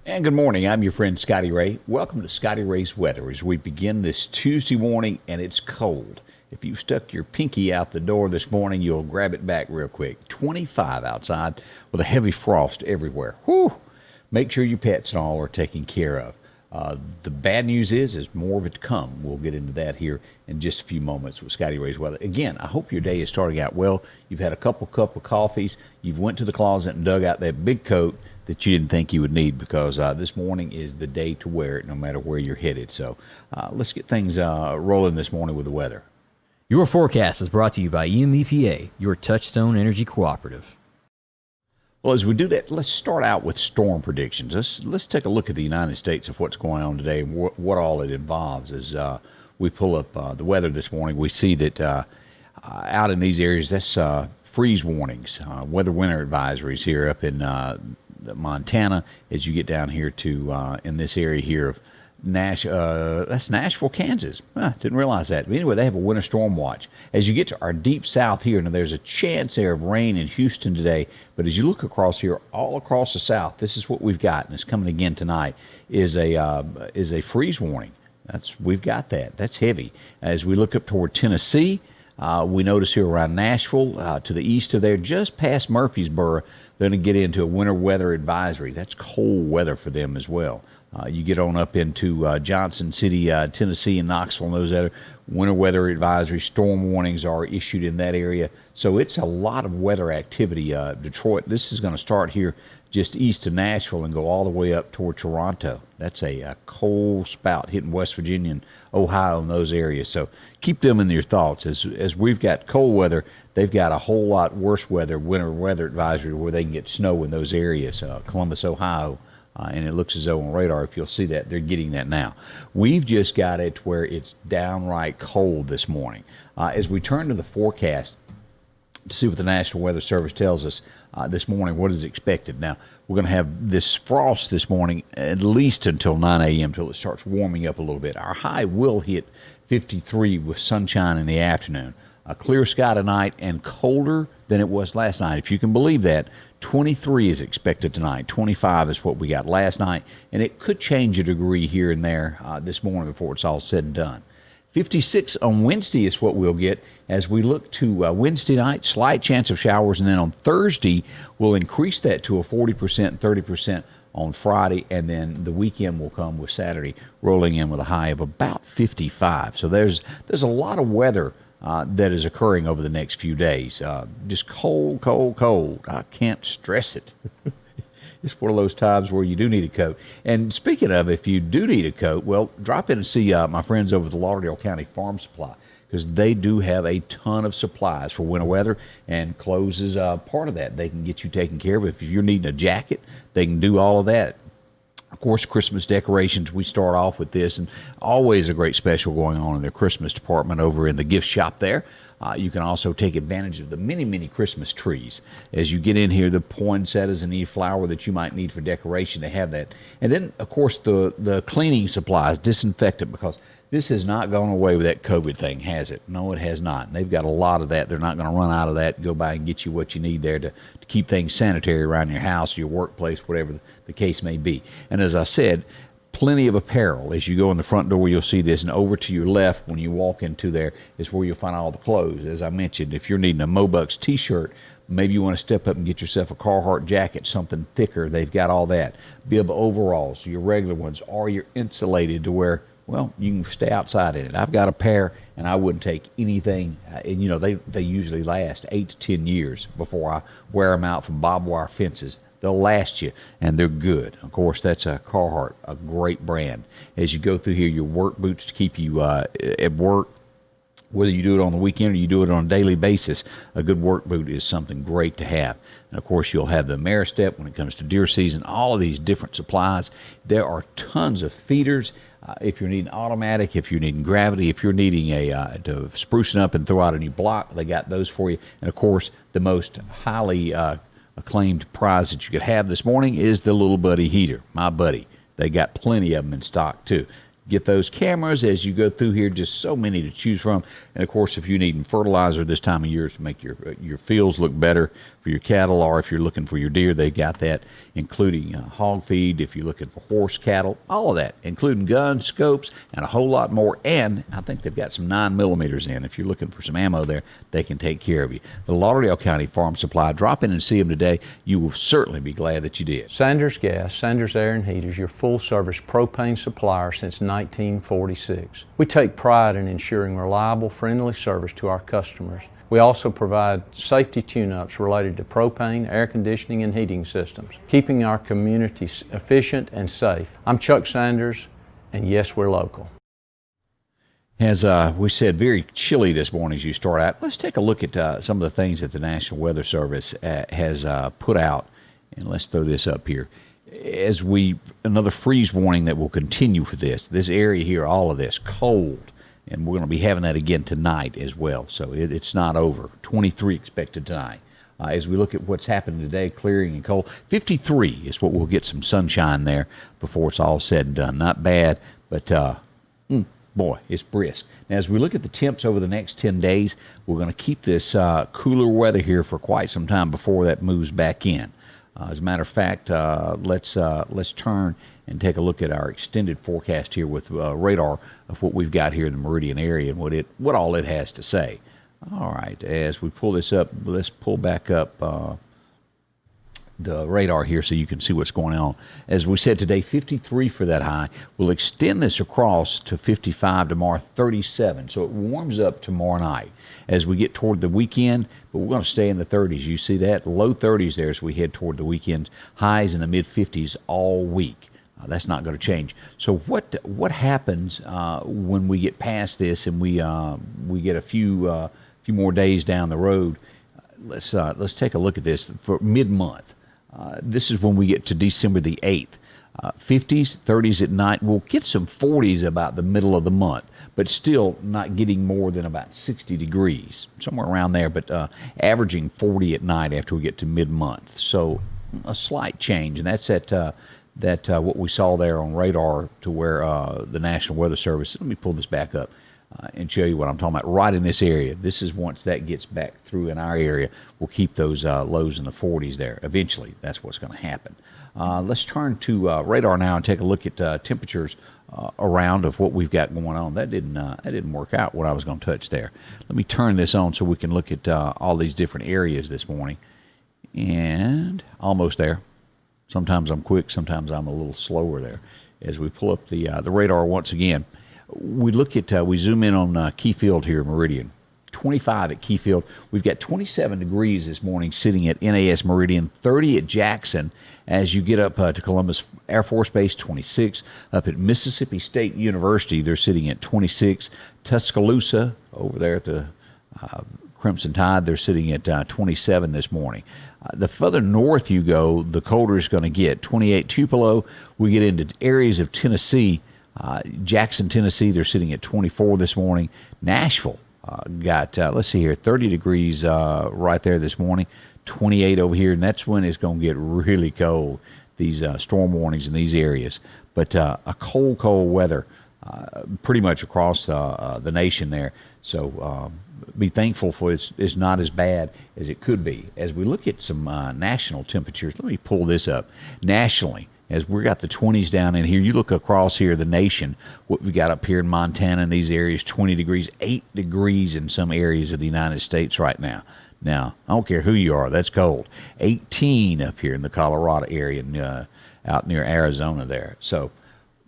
And good morning. I'm your friend Scotty Ray. Welcome to Scotty Ray's Weather as we begin this Tuesday morning, and it's cold. If you stuck your pinky out the door this morning, you'll grab it back real quick. 25 outside with a heavy frost everywhere. Whew! Make sure your pets and all are taken care of. The bad news is more of it to come. We'll get into that here in just a few moments with Scotty Ray's Weather. Again, I hope your day is starting out well. You've had a cup of coffees. You've went to the closet and dug out that big coat that you didn't think you would need, because this morning is the day to wear it no matter where you're headed. So let's get things rolling this morning with the weather. Your forecast is brought to you by EMEPA, your Touchstone Energy Cooperative. Well, as we do that, let's start out with storm predictions. Let's take a look at the United States of what's going on today and what all it involves. As we pull up the weather this morning, we see that out in these areas, that's freeze warnings, weather winter advisories here up in Montana. As you get down here to in this area here of that's Nashville, Kansas. Didn't realize that. But anyway, they have a winter storm watch. As you get to our deep south here, now there's a chance there of rain in Houston today, but as you look across here, all across the south, this is what we've got, and it's coming again tonight, is a freeze warning. We've got that. That's heavy. As we look up toward Tennessee, we notice here around Nashville, to the east of there, just past Murfreesboro, they're going to get into a winter weather advisory. That's cold weather for them as well. You get on up into Johnson City, Tennessee, and Knoxville, and those other winter weather advisory storm warnings are issued in that area. So it's a lot of weather activity. Detroit, this is going to start here just east of Nashville and go all the way up toward Toronto. That's a cold spout hitting West Virginia and Ohio and those areas. So keep them in your thoughts. As we've got cold weather, they've got a whole lot worse weather, winter weather advisory, where they can get snow in those areas. Columbus, Ohio. And it looks as though on radar, if you'll see that, they're getting that now. We've just got it where it's downright cold this morning. As we turn to the forecast to see what the National Weather Service tells us this morning, what is expected. Now, we're going to have this frost this morning at least until 9 a.m. until it starts warming up a little bit. Our high will hit 53 with sunshine in the afternoon. A clear sky tonight and colder than it was last night. If you can believe that, 23 is expected tonight. 25 is what we got last night, and it could change a degree here and there this morning before it's all said and done. 56 on Wednesday is what we'll get as we look to Wednesday night, slight chance of showers, and then on Thursday we'll increase that to a 40%, 30% on Friday, and then the weekend will come with Saturday rolling in with a high of about 55. So there's a lot of weather that is occurring over the next few days. Just cold, cold, cold. I can't stress it. It's one of those times where you do need a coat. And speaking of, if you do need a coat, well, drop in and see my friends over at the Lauderdale County Farm Supply, because they do have a ton of supplies for winter weather, and clothes is part of that. They can get you taken care of. If you're needing a jacket, they can do all of that. Of course, Christmas decorations, we start off with this, and always a great special going on in their Christmas department over in the gift shop there. You can also take advantage of the many, many Christmas trees. As you get in here, the poinsettias and any flower that you might need for decoration, to have that. And then, of course, the cleaning supplies, disinfectant, because this has not gone away with that COVID thing, has it? No, it has not. And they've got a lot of that. They're not going to run out of that. Go by and get you what you need there to keep things sanitary around your house, your workplace, whatever the case may be. And as I said, plenty of apparel. As you go in the front door, you'll see this, and over to your left when you walk into there is where you'll find all the clothes. As I mentioned, if you're needing a Mobucks t-shirt, maybe you want to step up and get yourself a Carhartt jacket, something thicker. They've got all that. Bib overalls, your regular ones, or you're insulated to where, well, you can stay outside in it. I've got a pair, and I wouldn't take anything. And, you know, they usually last 8 to 10 years before I wear them out from barbed wire fences. They'll last you, and they're good. Of course, that's a Carhartt, a great brand. As you go through here, your work boots to keep you at work, whether you do it on the weekend or you do it on a daily basis, a good work boot is something great to have. And, of course, you'll have the Ameristep when it comes to deer season, all of these different supplies. There are tons of feeders. If you're needing automatic, if you're needing gravity, if you're needing to sprucing up and throw out a new block, they got those for you. And, of course, the most highly acclaimed prize that you could have this morning is the Little Buddy heater, my buddy. They got plenty of them in stock, too. get those cameras as you go through here. Just so many to choose from. And of course, if you need fertilizer this time of year to make your fields look better for your cattle, or if you're looking for your deer, they got that, including hog feed. If you're looking for horse, cattle, all of that, including guns, scopes, and a whole lot more. And I think they've got some 9mm in. If you're looking for some ammo there, they can take care of you. The Lauderdale County Farm Supply. Drop in and see them today. You will certainly be glad that you did. Sanders Gas, Sanders Air and Heat is your full-service propane supplier since 1946. We take pride in ensuring reliable, friendly service to our customers. We also provide safety tune-ups related to propane, air conditioning, and heating systems, keeping our communities efficient and safe. I'm Chuck Sanders, and yes, we're local. As we said, very chilly this morning as you start out. Let's take a look at some of the things that the National Weather Service has put out. And let's throw this up here. Another freeze warning that will continue for this area here, all of this, cold. And we're going to be having that again tonight as well. So it's not over. 23 expected tonight. As we look at what's happening today, clearing and cold, 53 is what we'll get some sunshine there before it's all said and done. Not bad, but boy, it's brisk. Now, as we look at the temps over the next 10 days, we're going to keep this cooler weather here for quite some time before that moves back in. As a matter of fact, let's turn and take a look at our extended forecast here with radar of what we've got here in the Meridian area and what all it has to say. All right, as we pull this up, let's pull back up the radar here so you can see what's going on. As we said today, 53 for that high. We'll extend this across to 55 tomorrow, 37. So it warms up tomorrow night as we get toward the weekend, but we're going to stay in the 30s. You see that? Low 30s there as we head toward the weekend. Highs in the mid-50s all week. That's not going to change. So what happens when we get past this and we get a few more days down the road? Let's take a look at this for mid-month. This is when we get to December the 8th. 50s, 30s at night. We'll get some 40s about the middle of the month, but still not getting more than about 60 degrees, somewhere around there, but averaging 40 at night after we get to mid-month. So a slight change, and that's what we saw there on radar to where the National Weather Service, let me pull this back up and show you what I'm talking about. Right in this area, this is once that gets back through in our area, we'll keep those lows in the 40s there. Eventually, that's what's going to happen. Let's turn to radar now and take a look at temperatures around of what we've got going on. That didn't work out what I was going to touch there. Let me turn this on so we can look at all these different areas this morning. And almost there. Sometimes I'm quick, sometimes I'm a little slower there. As we pull up the radar once again, we zoom in on Keyfield here, Meridian. 25 at Keyfield. We've got 27 degrees this morning sitting at NAS Meridian, 30 at Jackson. As you get up to Columbus Air Force Base, 26. Up at Mississippi State University, they're sitting at 26. Tuscaloosa, over there at the Crimson Tide, they're sitting at 27 this morning. The further north you go, the colder it's going to get. 28 Tupelo. We get into areas of Tennessee. Jackson, Tennessee, they're sitting at 24 this morning. Nashville got, let's see here, 30 degrees right there this morning. 28 over here, and that's when it's going to get really cold, these storm warnings in these areas. But a cold weather pretty much across the nation there. So be thankful for it's not as bad as it could be. As we look at some national temperatures, let me pull this up. Nationally, as we got the 20s down in here, you look across here, the nation, what we got up here in Montana in these areas, 20 degrees, 8 degrees in some areas of the United States right now. Now, I don't care who you are, that's cold. 18 up here in the Colorado area and out near Arizona there. So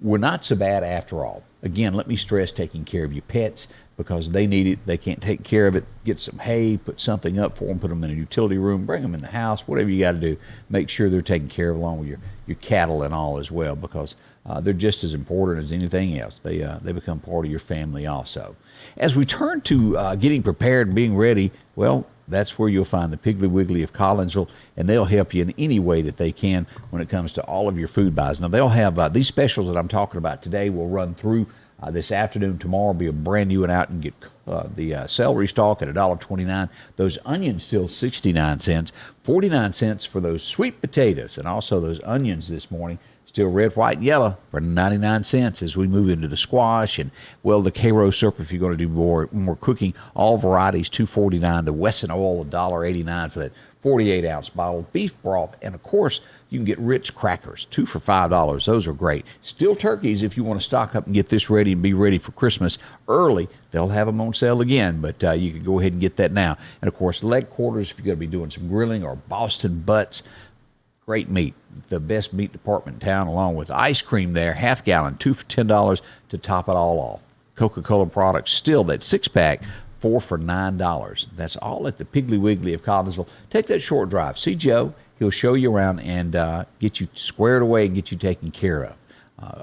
we're not so bad after all. Again, let me stress taking care of your pets because they need it. They can't take care of it. Get some hay, put something up for them, put them in a utility room, bring them in the house, whatever you got to do. Make sure they're taken care of along with your cattle and all as well because they're just as important as anything else. They become part of your family also. As we turn to getting prepared and being ready, well, that's where you'll find the Piggly Wiggly of Collinsville, and they'll help you in any way that they can when it comes to all of your food buys. Now, they'll have these specials that I'm talking about today will run through this afternoon. Tomorrow will be a brand new one out and get the celery stalk at $1.29. Those onions still 69 cents, 49 cents for those sweet potatoes, and also those onions this morning Still red, white, and yellow for 99 cents as we move into the squash and, well, the Karo syrup if you're going to do more cooking. All varieties, $2.49. The Wesson oil, $1.89 for that 48-ounce bottle. Beef broth, and, of course, you can get Ritz crackers, 2 for $5. Those are great. Still turkeys if you want to stock up and get this ready and be ready for Christmas early. They'll have them on sale again, but you can go ahead and get that now. And, of course, leg quarters if you're going to be doing some grilling, or Boston butts. Great meat, the best meat department in town, along with ice cream there, half gallon, 2 for $10 to top it all off. Coca-Cola products, still that 6-pack, 4 for $9. That's all at the Piggly Wiggly of Collinsville. Take that short drive. See Joe. He'll show you around and get you squared away and get you taken care of.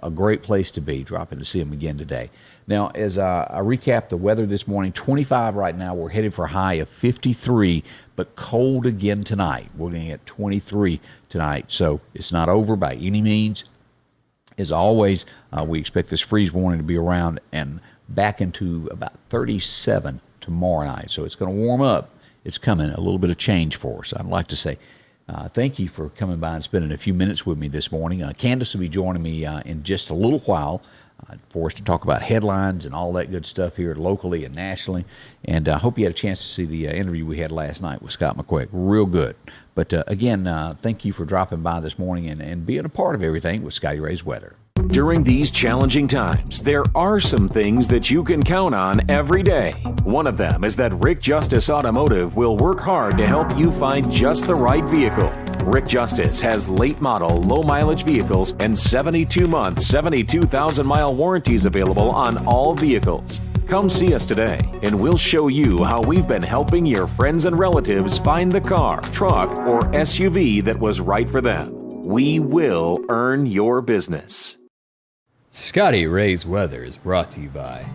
A great place to be. Drop in to see him again today. Now, as I recap the weather this morning, 25 right now. We're headed for a high of 53, but cold again tonight. We're going to get 23 tonight, so it's not over by any means. As always, we expect this freeze warning to be around and back into about 37 tomorrow night. So it's going to warm up. It's coming. A little bit of change for us, I'd like to say. Thank you for coming by and spending a few minutes with me this morning. Candace will be joining me in just a little while for us to talk about headlines and all that good stuff here locally and nationally. And I hope you had a chance to see the interview we had last night with Scott McQuick. Real good. But again, thank you for dropping by this morning and being a part of everything with Scotty Ray's Weather. During these challenging times, there are some things that you can count on every day. One of them is that Rick Justice Automotive will work hard to help you find just the right vehicle. Rick Justice has late model, low mileage vehicles and 72-month, 72,000-mile warranties available on all vehicles. Come see us today, and we'll show you how we've been helping your friends and relatives find the car, truck, or SUV that was right for them. We will earn your business. Scotty Ray's Weather is brought to you by